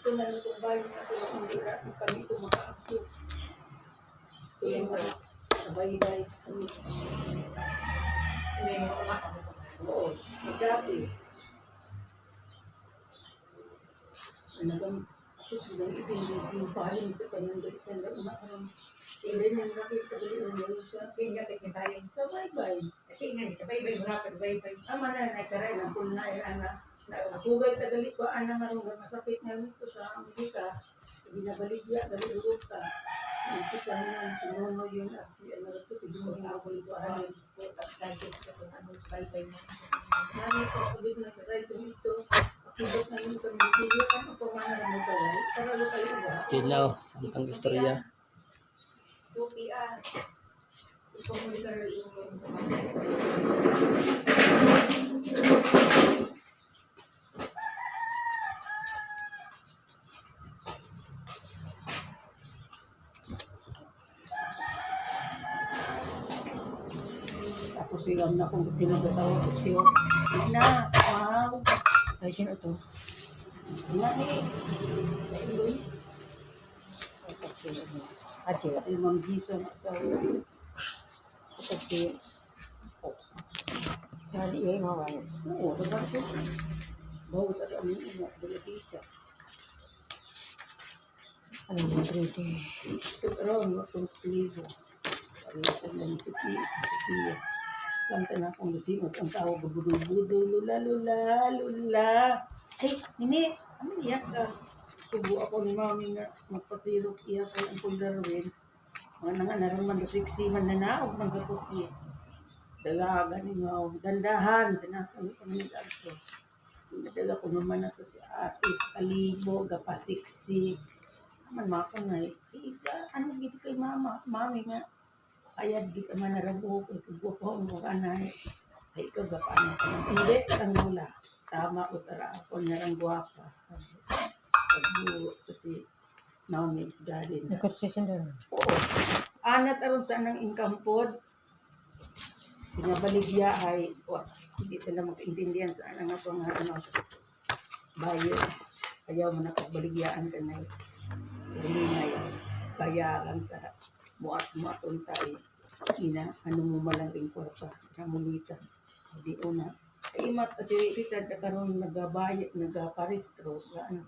Ito na lang kung bayo na ito, hindi na kami ito makaakyo. Ito yung sabay-bay kami. Oo, magabi. Nagang susunod yung bahay nito pa yung dari sa umakarang. Hindi nang rakit ka dali ang yun sa bayan. Sabay-bay. Kasi nga, sabay-bay, rapid bay-bay. Ama na, nagkaray ng pulna yan na nagugay ka dali ko, anang nga masakit nga nito sa Amerika. Binabaligya, dali urog ka. Isa nga, sinuno yung aksi, ano ito, siguro nga ako ito, ano, pag-sakit ka kung ano, bay-bay mo. Nani ko, sabi ko na kasay ko ito, akibot na yung pag-ibigay, ano po nga na mo pala, para lo kayo ba? Tinaw, samtang istorya. Tupian. Ito mo di ka rin yung tapos siya na kung pinagatawa ko siya. Na, wow. Ay, sino ito? Na eh. Ayun. Ate, ay Ma'am Gisa na sa kasi Dari ay mawala. oo, sa baso. Bawa sa kami ina, dala Gisa. Ano mo dito? Ito karoon, matong sklibo. Sabi sa lang si Pia. Kanta na akong nasimot ang tao, budududo, lula, lula, lula. Ay, nini, ano iyak ka? Tubo ako ni Mami nga magpasirok iyak kay ang puldarwin. Mga nga naroon man siksi man na naog man sa kutsi. Dalaga ni nga, dandahan, sinakang pamilag ko. Nadala ko naman na to si Atis, Kalibo, Gapasiksi. Man mako nga, ano gito kay Mami nga. Ayad di ka man narabuho kay kubuho ang mga anay. Ay ikaw gapaan ka lang. Hindi, ang mula. Tama o tara ako narang guwapa. Pagbuho kasi Naomi is daddy na. Ikot siya doon. Oo. Anat aron sa nang income pod. Pinabaligya ay hindi sila magkaintindihan sa anang ako nga ano. Bayo. Ayaw mo na pagbaligyaan ka na. Hindi na yan. Bayaran ka. Muat-muaton tayo. Ina, ano mo malangking kwarta. Ramulita. Hindi una. Ay imat kasi kita karon nagabayad, nagaparistro. Ano.